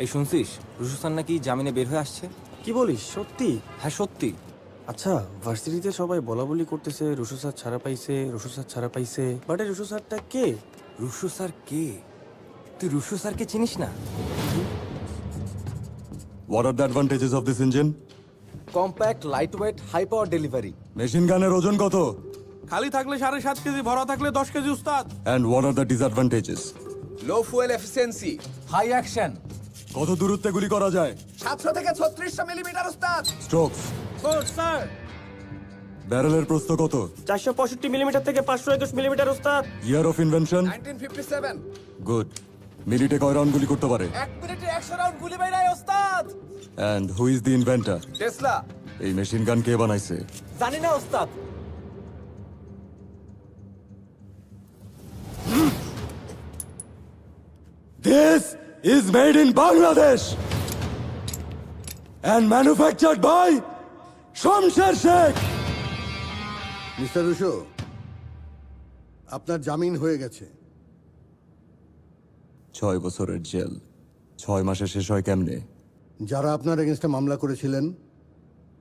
এই শুনছিস, রুশু স্যার নাকি জামিনে বের হয়ে আসছে। কি বলিস, সত্যি? হ্যাঁ সত্যি। আচ্ছা, ভার্সিটিতে সবাই বলা বলি করতেছে রুশু স্যার ছাড়া পাইছে, রুশু স্যার ছাড়া পাইছে, বাট এই রুশু স্যারটা কে? রুশু স্যার কে? তুই রুশু স্যারকে চিনিস না? What are the advantages of this engine? Compact, light weight, high power delivery. Machine গানের ওজন কত? খালি থাকলে 7.5 কেজি, ভরা থাকলে 10 কেজি উস্তাদ। And what are the disadvantages? Low fuel efficiency, high action. কত দূরত্বে গুলি করা যায়? 700 থেকে 3600 মিলিমিটার উস্তাদ। স্ট্রোকস? স্যার ব্যারেলের প্রস্থ কত? 465 মিলিমিটার থেকে 521 মিলিমিটার ওস্তাদ। Year of invention? 1957। গুড। মিনিটে কয় রাউন্ড গুলি করতে পারে? 1 মিনিটে 100 রাউন্ড গুলি বাইরায় উস্তাদ। And who is the inventor? Tesla. এই মেশিন গান কে বানাইছে? জানি না ওস্তাদ। This is made in Bangladesh and manufactured by Shamsher Sheikh. Mister রুশো, আপনার জামিন হয়ে গেছে। 6 বছরের জেল 6 মাসে শেষ হয় কেমনে? যারা আপনার এগেনস্টে মামলা করেছিলেন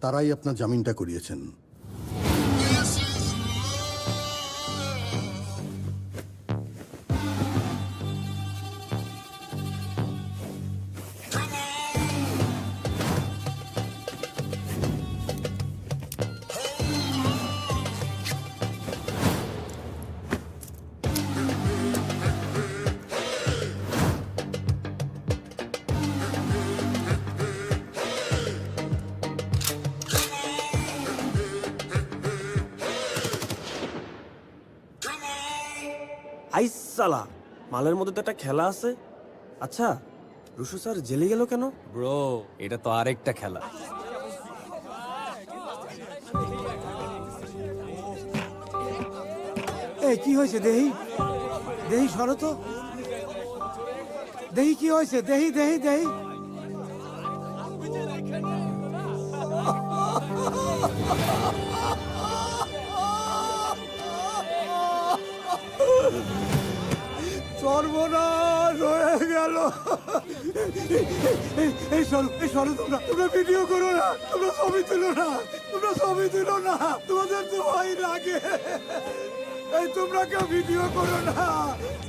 তারাই আপনার জামিনটা করিয়েছেন। আইসালা, মালের মধ্যে তো একটা খেলা আছে। আচ্ছা, রুশু স্যার জেলে গেল কেন? ব্রো, এটা তো আরেকটা খেলা। এই কি হয়েছে দেহি? দেহি সরো তো। দেহি কি হয়েছে? দেহি দেহি দেহি। সর্বনাশ হয়ে গেল। এই সরো তোমরা, তোমরা ভিডিও করো না, তোমরা ছবি তুলো না, তোমরা ছবি তুলো না, তোমাদের তো ভয় লাগে। এই তোমরা কেউ ভিডিও করো না,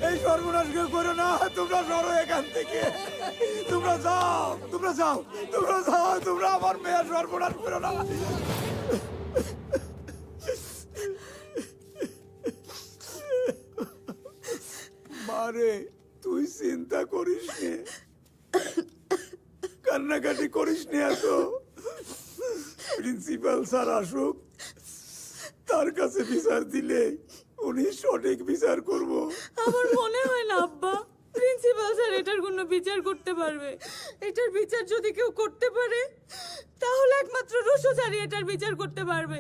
এই সর্বনাশ কেউ করো না, তোমরা সরো এখান থেকে। তোমরা যাও, তোমরা যাও, তোমরা যাও, তোমরা আমার মেয়ের সর্বনাশ করো না। মারে, তুই চিন্তা করিস নে, কান্নাকাটি করিস নে এত। প্রিন্সিপাল স্যার আসুক, তার কাছে বিচার দিলে উনি সঠিক বিচার করব। আমার মনে হয় না আব্বা প্রিন্সিপাল স্যার এটার কোনো বিচার করতে পারবে। এটার বিচার যদি কেউ করতে পারে তাহলে একমাত্র রুশো স্যারই এটার বিচার করতে পারবে।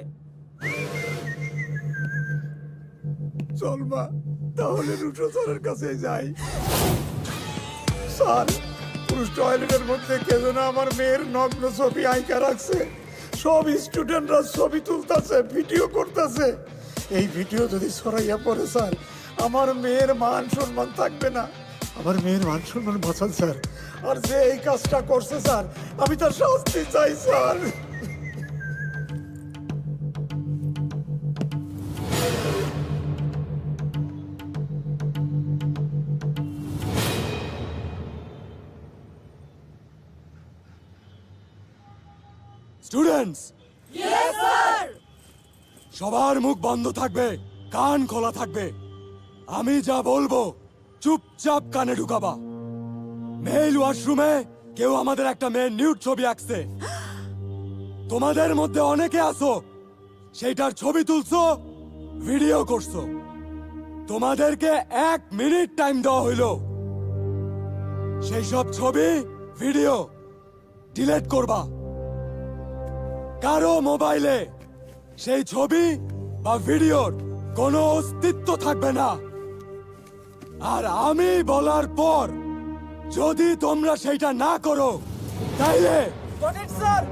চল মা, তাহলে রুশো স্যারের কাছে যাই। স্যার, পুরুষ টয়লেটের মধ্যে কে যেন আমার মেয়ের নগ্ন ছবি আঁকা রাখছে। সব স্টুডেন্টরা ছবি তুলতেছে, ভিডিও করতেছে। এই ভিডিও যদি ছড়াইয়া পড়ে স্যার, আমার মেয়ের মান সম্মান থাকবে না। আমার মেয়ের মান সম্মান বাঁচান স্যার। আর যে এই কাজটা করছে স্যার, আমি তার শাস্তি চাই স্যার। স্টুডেন্টস, সবার মুখ বন্ধ থাকবে, কান খোলা থাকবে। আমি যা বলবো চুপচাপ কানে ঢুকাবা। মেল ওয়াশরুমে কেউ আমাদের একটা মেয়ের নিউড ছবি আঁকছে। তোমাদের মধ্যে অনেকে আছো সেইটার ছবি তুলছো, ভিডিও করছো। তোমাদেরকে 1 মিনিট টাইম দেওয়া হইলো। সেই সব ছবি, ভিডিও ডিলিট করবা। কারো মোবাইলে সেই ছবি বা ভিডিওর কোনো অস্তিত্ব থাকবে না। আর আমি বলার পর যদি তোমরা সেইটা না করো তাইলে স্যার,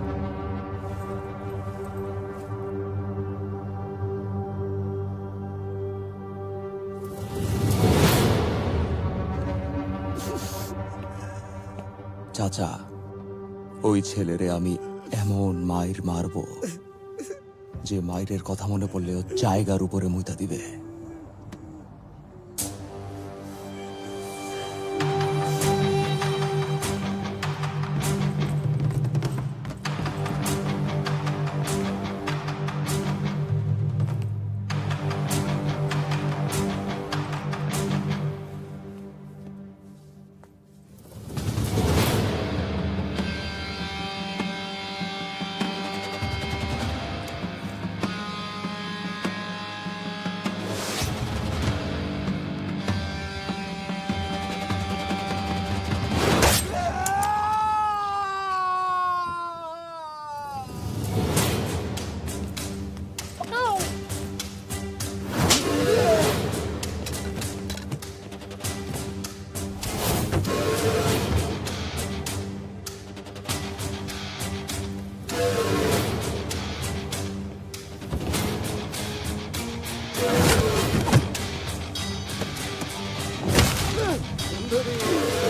চাচা, ওই ছেলেরে আমি এমন মায়ের মারবো যে মায়ের কথা মনে পড়লেও জায়গার উপরে মুইতা দিবে।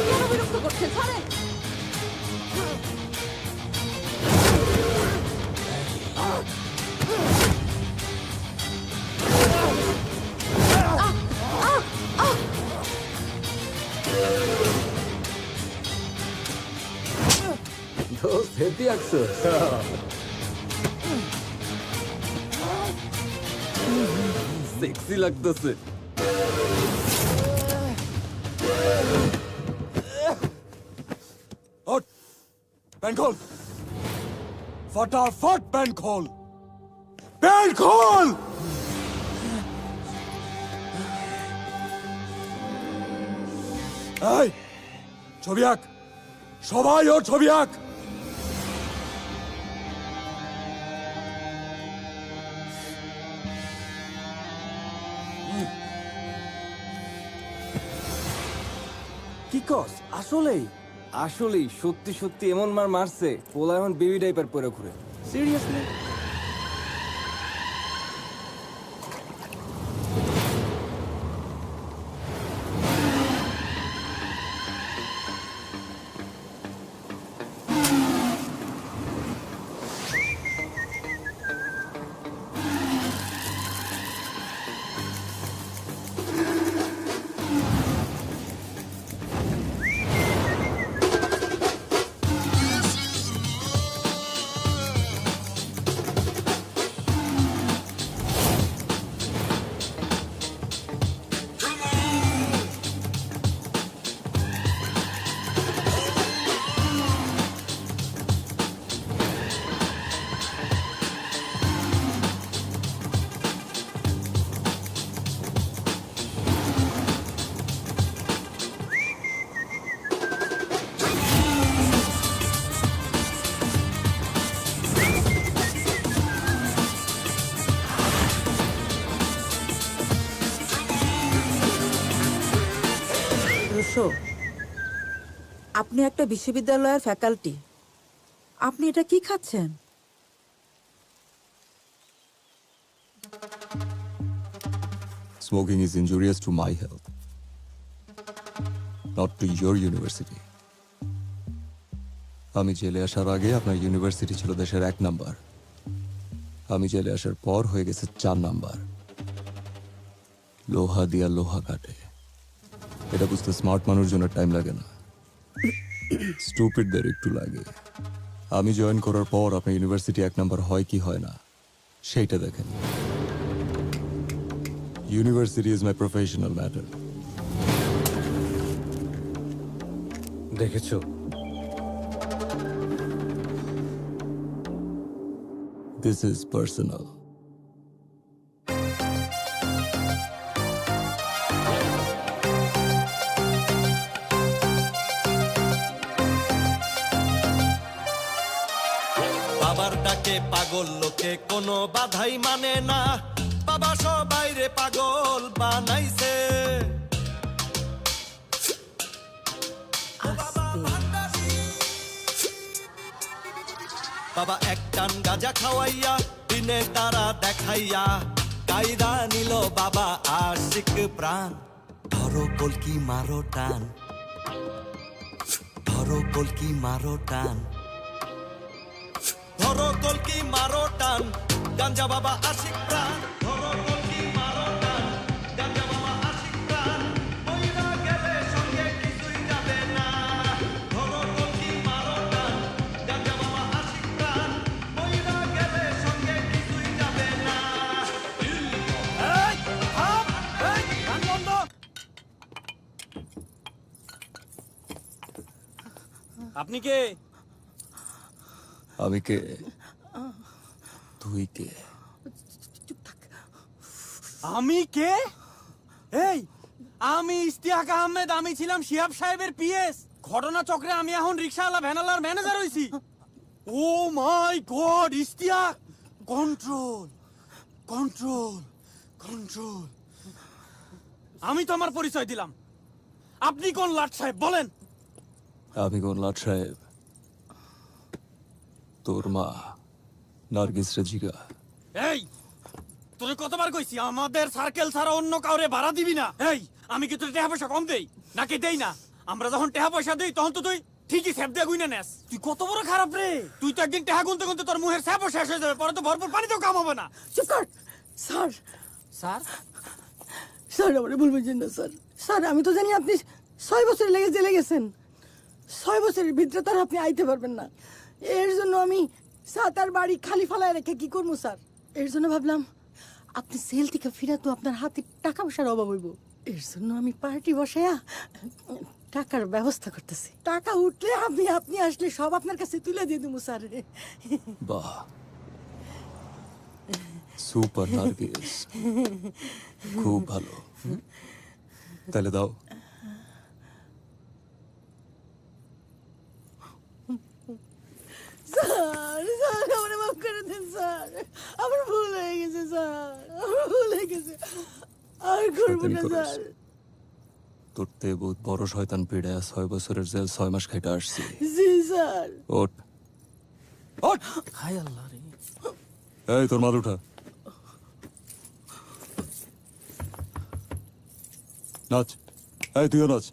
কেন বিরক্ত করছেন? ছাড়েন। দোস্ত হেতি আকছো সেক্সি লাগতেছে। ওঠ, প্যান্ট খোল, ফটাফট প্যান্ট খোল, প্যান্ট খোল। এই ছবি আঁক, সবাই ওর ছবি আঁক। কি কস আসলেই? আসলেই সত্যি সত্যি এমন মার মারছে, পোলা এখন বেবি ডাইপার পরে ঘুরে। সিরিয়াসলি? রুশো, আপনি একটা বিশ্ববিদ্যালয়ের ফ্যাকাল্টি, আপনি এটা কি খাচ্ছেন? Smoking is injurious to my health, not to your university. আমি জেলে আসার আগে আপনার ইউনিভার্সিটি ছিল দেশের 1 নাম্বার, আমি জেলে আসার পর হয়ে গেছে 4 নাম্বার। লোহা দিয়া লোহা কাটে, এটা বুঝতে স্মার্ট মানুষের জন্য টাইম লাগে না, স্টুপিডদের একটু লাগে। আমি জয়েন করার পর আপনার ইউনিভার্সিটি 1 নাম্বার হয় কি হয় না সেইটা দেখেন। University is my professional matter. দেখেছো? This is personal. বাবার ডাকে পাগল লোকে কোনো বাধাই মানে না, বাবা সবাই রে পাগল বানাইছে। বাবা এক টান গাঁজা খাওয়াইয়া দিনে তারা দেখাইয়া কায়দা নিল বাবা আশিক প্রাণ। ধরো কলকি মারো টান, ধরো ধরো কলকি মারো টান, ধরো কলকি মারো টান, গাঞ্জা বাবা আশিক প্রাণ, ধরো কলকি মারো টান, গাঞ্জা বাবা আশিক প্রাণ, মইরা গেলে সঙ্গে কিছুই যাবে না, ধরো কলকি মারো টান, গাঞ্জা বাবা আশিক প্রাণ, মইরা গেলে সঙ্গে কিছুই যাবে না। আপনি কে? আমি কে? তুই কে? আমি কে? এই আমি ইস্তিয়াক আহমেদ, আমি ছিলাম শিহাব সাহেবের পিএস। ঘটনা চক্রে আমি এখন রিকশাওয়ালা ভ্যানালার ম্যানেজার হইছি। Oh my God, Istiaq! Control control control. আমি তো আমার পরিচয় দিলাম। আপনি কোন লাট সাহেব বলেন? আমি কোন লাট সাহেব? তোর মা নার্গিস রেজিকা। এই তোরে কতবার কইছি আমাদের সার্কেল ছাড়া অন্য কাউরে ভাড়া দিবি না। এই আমি কি তোর টাকা পয়সা কম দেই নাকি দেই না? আমরা যখন টাকা পয়সা দেই তখন তো তুই ঠিকই স্যাপ দিয়ে গুইনা নেস। তুই কত বড় খারাপ রে! তুই তো একদিন টাকা গুনতে গুনতে তোর মুখের স্যাপও শেষ হয়ে যাবে, পরে তো ভরপুর পানিতেও কাম হবে না। চুপ কর স্যার। স্যার স্যার আমারে বলবেন না স্যার। স্যার আমি তো জানি আপনি 6 বছর লেগে জেলে গেছেন। 6 বছরের ভিতরে তো আর আপনি আইতে পারবেন না। এর জন্য আমি সাতার বাড়ি খালি ফালায় রেখে কি করবো স্যার? এর জন্য ভাবলাম আপনি সেল থেকে ফিরা তো আপনার হাতে টাকা পয়সার অভাব হইব। এর জন্য আমি পার্টি বসায়া টাকার ব্যবস্থা করতেছি। টাকা উঠলে আপনি আসলে সব আপনার কাছে তুলে দিয়ে দেবো স্যার। বাহ, সুপার নার্গিস, খুব ভালো। তাহলে দাও। স্যার স্যার আমার মাফ করে দিন স্যার, আমার ভুল হয়ে গেছে স্যার, আমার ভুল হয়ে গেছে, আর করবো না স্যার। তোর তে বহুত বড় শয়তান পিড়ায় 6 বছরের জেল 6 মাস খাইটা আসছি। জি স্যার। ওঠ ওঠ। হায় আল্লাহ রে! এই তোর মাল উঠা, নাচ। এই তুইও নাচ।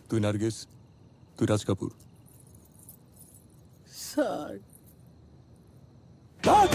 তুই নার্গিস, তুই রাজ কাপুর। স্যার নাচ।